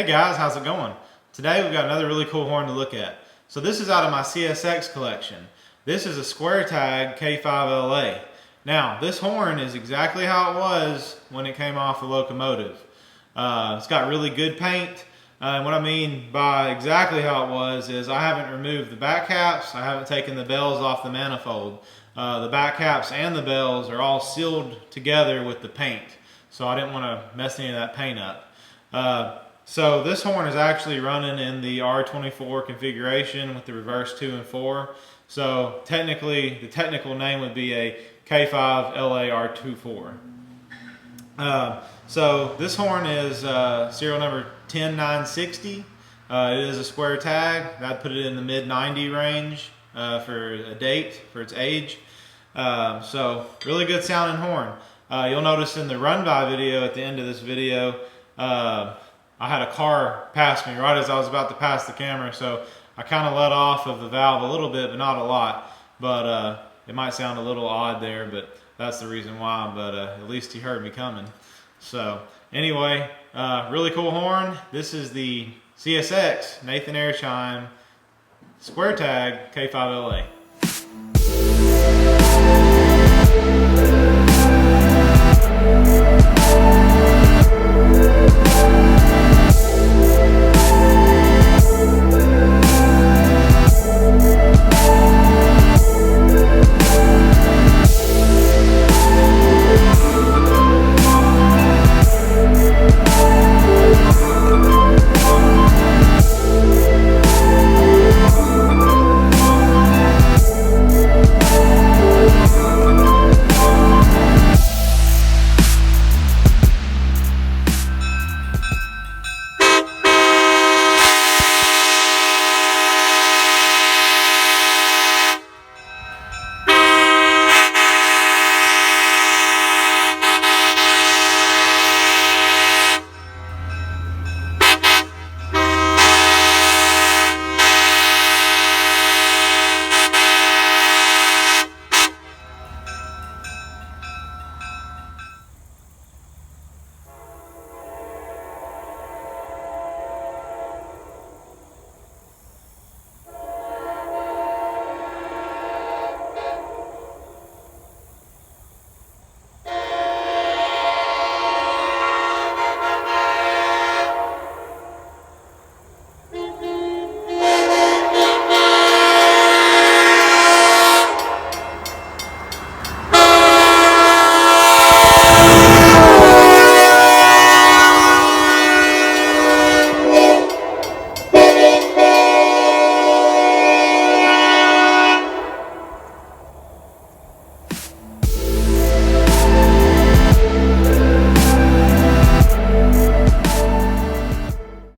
Hey guys, how's it going? Today we've got another really cool horn to look at. So this is out of my CSX collection. This is a square tag K5LA. Now this horn is exactly how it was when it came off the locomotive. It's got really good paint. And what I mean by exactly how it was is I haven't removed the back caps, I haven't taken the bells off the manifold. The back caps and the bells are all sealed together with the paint. So I didn't want to mess any of that paint up. So this horn is actually running in the R24 configuration with the reverse 2 and 4. So technically, the technical name would be a K5LA R24. So this horn is serial number 10960. It is a square tag. That'd put it in the mid 90 range for a date, for its age. So really good sounding horn. You'll notice in the run by video at the end of this video, I had a car pass me right as I was about to pass the camera, so I kind of let off of the valve a little bit, but not a lot. But it might sound a little odd there, but that's the reason why. But at least he heard me coming. So anyway, really cool horn. This is the CSX Nathan Airchime square tag K5LA.